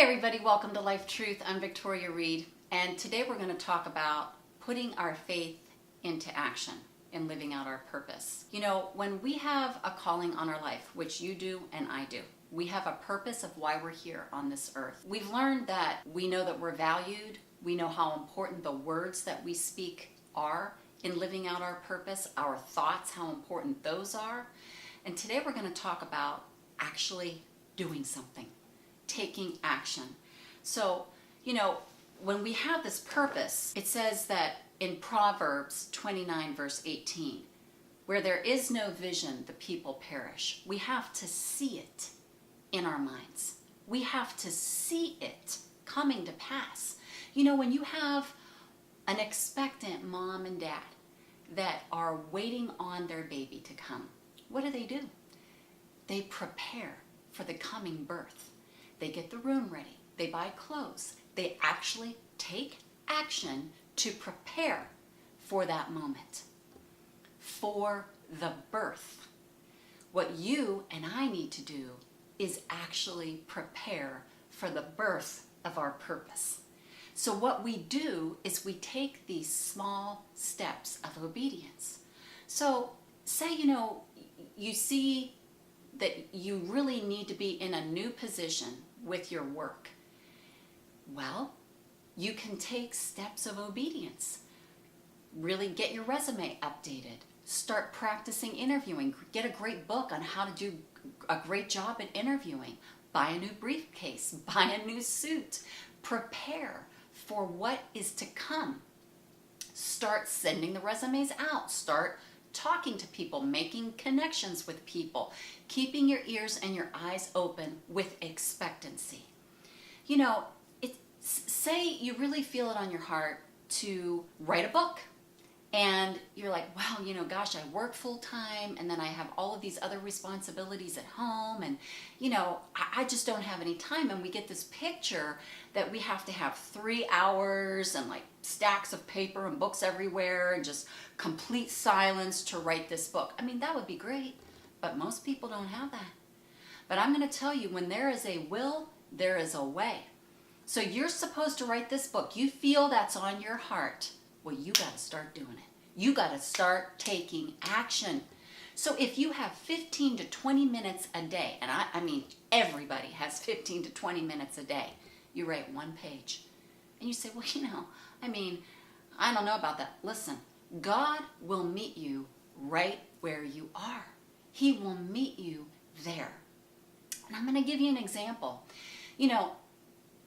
everybody, welcome to Life Truth. I'm Victoria Reid, and today we're going to talk about putting our faith into action and living out our purpose. You know, when we have a calling on our life, which you do and I do, we have a purpose of why we're here on this earth. We've learned that we know that we're valued. We know how important the words that we speak are in living out our purpose, our thoughts, how important those are. And today we're going to talk about actually doing something. Taking action. So, you know, when we have this purpose, it says that in Proverbs 29 verse 18, where there is no vision, the people perish. We have to see it in our minds. We have to see it coming to pass. You know, when you have an expectant mom and dad that are waiting on their baby to come, what do? They prepare for the coming birth. They get the room ready. They buy clothes. They actually take action to prepare for that moment, for the birth. What you and I need to do is actually prepare for the birth of our purpose. So what we do is we take these small steps of obedience. So say, you know, you see that you really need to be in a new position with your work. Well, you can take steps of obedience. Really get your resume updated. Start practicing interviewing. Get a great book on how to do a great job at interviewing. Buy a new briefcase. Buy a new suit. Prepare for what is to come. Start sending the resumes out. Start talking to people, making connections with people, keeping your ears and your eyes open with expectancy. You know, say you really feel it on your heart to write a book, and you're like, wow, you know, gosh, I work full time, and then I have all of these other responsibilities at home, and you know, I just don't have any time. And we get this picture that we have to have 3 hours and like stacks of paper and books everywhere and just complete silence to write this book. I mean, that would be great, but most people don't have that. But I'm going to tell you, when there is a will, there is a way. So you're supposed to write this book. You feel that's on your heart. Well, you got to start doing it. You got to start taking action. So if you have 15 to 20 minutes a day, and I mean, everybody has 15 to 20 minutes a day, you write one page. And you say, well, you know, I mean, I don't know about that. Listen, God will meet you right where you are. He will meet you there. And I'm going to give you an example. You know,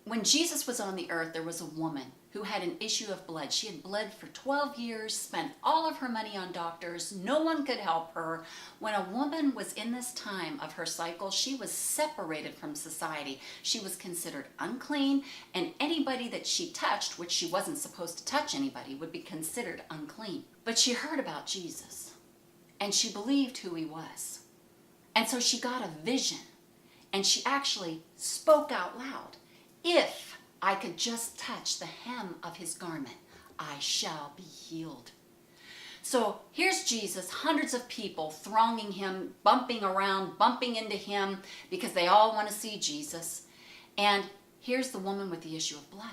when Jesus was on the earth, there was a woman who had an issue of blood. She had bled for 12 years, spent all of her money on doctors. No one could help her. When a woman was in this time of her cycle, she was separated from society. She was considered unclean, and anybody that she touched, which she wasn't supposed to touch anybody, would be considered unclean. But she heard about Jesus, and she believed who he was. And so she got a vision, and she actually spoke out loud. If I could just touch the hem of his garment, I shall be healed. So here's Jesus, hundreds of people thronging him, bumping around, bumping into him because they all want to see Jesus. And here's the woman with the issue of blood.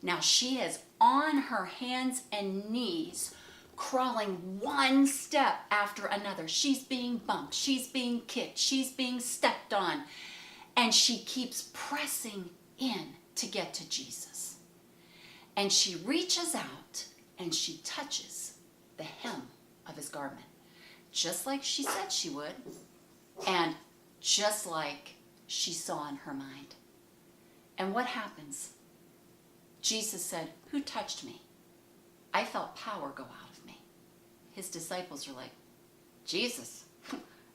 Now she is on her hands and knees, crawling one step after another. She's being bumped, she's being kicked, she's being stepped on, and she keeps pressing in to get to Jesus. And she reaches out and she touches the hem of his garment, just like she said she would, and just like she saw in her mind. And what happens? Jesus said, "Who touched me? I felt power go out of me." His disciples are like, "Jesus,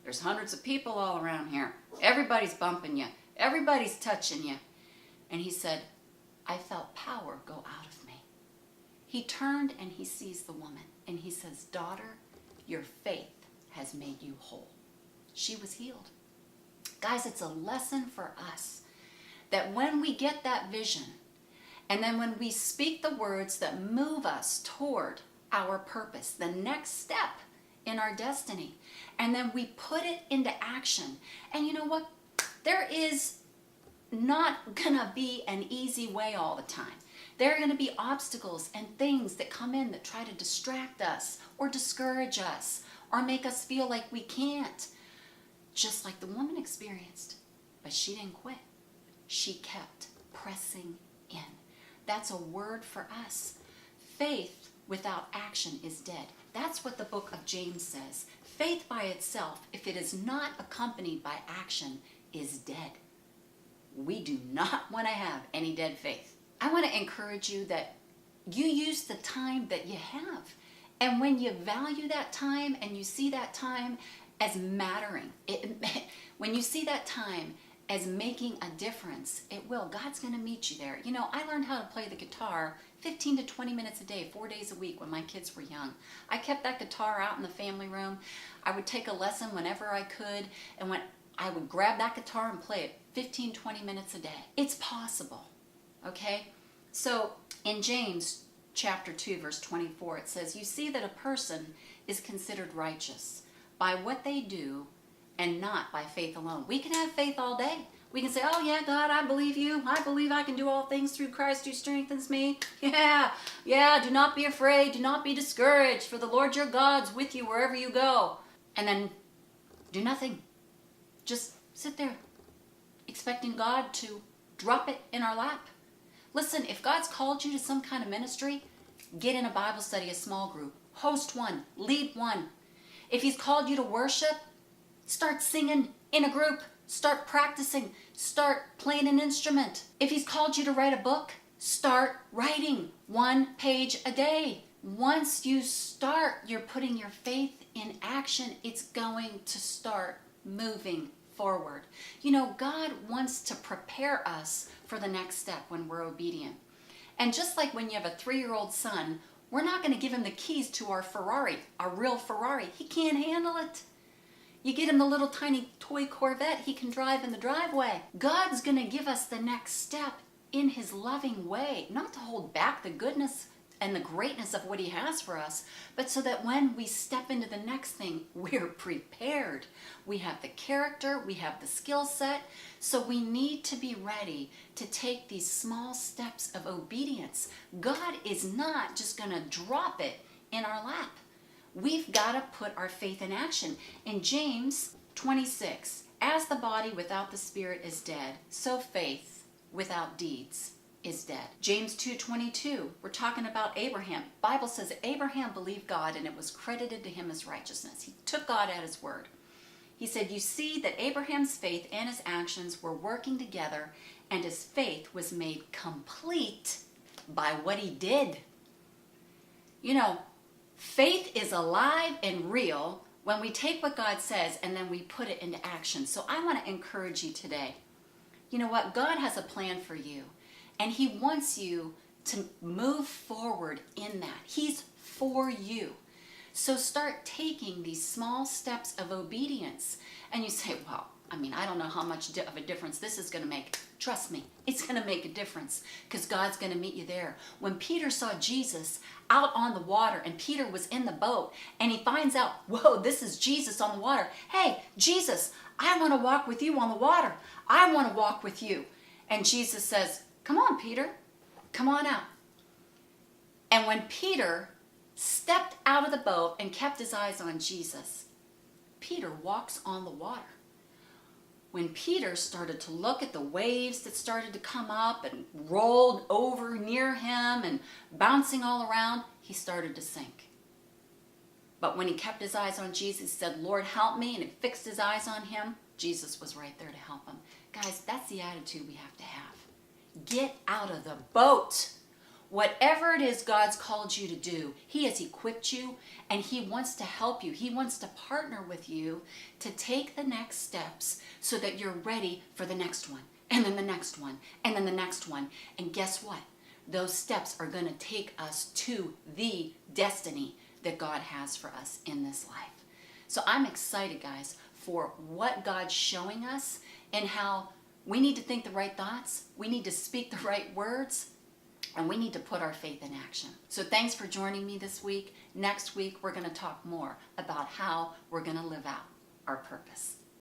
there's hundreds of people all around here. Everybody's bumping you. Everybody's touching you." And he said, "I felt power go out of me." He turned and he sees the woman and he says, "Daughter, your faith has made you whole." She was healed. Guys, it's a lesson for us that when we get that vision, and then when we speak the words that move us toward our purpose, the next step in our destiny, and then we put it into action. And you know what? There is not gonna be an easy way all the time. There are gonna be obstacles and things that come in that try to distract us or discourage us or make us feel like we can't. Just like the woman experienced. But she didn't quit. She kept pressing in. That's a word for us. Faith without action is dead. That's what the book of James says. Faith by itself, if it is not accompanied by action, is dead. We do not want to have any dead faith. I want to encourage you that you use the time that you have. And when you value that time and you see that time as mattering, when you see that time as making a difference, it will. God's going to meet you there. You know, I learned how to play the guitar 15 to 20 minutes a day, 4 days a week when my kids were young. I kept that guitar out in the family room. I would take a lesson whenever I could, and when I would grab that guitar and play it 15, 20 minutes a day. It's possible, okay? So in James chapter 2, verse 24, it says, "You see that a person is considered righteous by what they do and not by faith alone." We can have faith all day. We can say, "Oh yeah, God, I believe you. I believe I can do all things through Christ who strengthens me. Yeah, do not be afraid. Do not be discouraged, for the Lord your God's with you wherever you go." And then do nothing. Just sit there expecting God to drop it in our lap. Listen, if God's called you to some kind of ministry, get in a Bible study, a small group. Host one. Lead one. If He's called you to worship, start singing in a group. Start practicing. Start playing an instrument. If He's called you to write a book, start writing 1 page a day. Once you start, you're putting your faith in action. It's going to start moving forward. You know, God wants to prepare us for the next step when we're obedient. And just like when you have a 3-year-old son, we're not going to give him the keys to our Ferrari, our real Ferrari. He can't handle it. You get him the little tiny toy Corvette he can drive in the driveway. God's going to give us the next step in His loving way, not to hold back the goodness and the greatness of what He has for us, but so that when we step into the next thing, we're prepared. We have the character, we have the skill set, so we need to be ready to take these small steps of obedience. God is not just going to drop it in our lap. We've got to put our faith in action. In James 26, "As the body without the spirit is dead, so faith without deeds is dead." James 2:22, we're talking about Abraham. Bible says Abraham believed God and it was credited to him as righteousness. He took God at His word. He said, "You see that Abraham's faith and his actions were working together, and his faith was made complete by what he did." You know, faith is alive and real when we take what God says and then we put it into action. So I want to encourage you today. You know what? God has a plan for you, and He wants you to move forward in that. He's for you. So start taking these small steps of obedience. And you say, "Well, I don't know how much of a difference this is going to make." Trust me, it's going to make a difference, because God's going to meet you there. When Peter saw Jesus out on the water and Peter was in the boat and he finds out, whoa, this is Jesus on the water. "Hey, Jesus, I want to walk with you on the water. I want to walk with you." And Jesus says, "Come on, Peter, come on out." And when Peter stepped out of the boat and kept his eyes on Jesus, Peter walks on the water. When Peter started to look at the waves that started to come up and rolled over near him and bouncing all around, he started to sink. But when he kept his eyes on Jesus, he said, "Lord, help me," and he fixed his eyes on Him, Jesus was right there to help him. Guys, that's the attitude we have to have. Get out of the boat. Whatever it is God's called you to do, He has equipped you, and He wants to help you. He wants to partner with you to take the next steps so that you're ready for the next one, and then the next one, and then the next one. And guess what? Those steps are going to take us to the destiny that God has for us in this life. So I'm excited, guys, for what God's showing us and how we need to think the right thoughts, we need to speak the right words, and we need to put our faith in action. So thanks for joining me this week. Next week, we're going to talk more about how we're going to live out our purpose.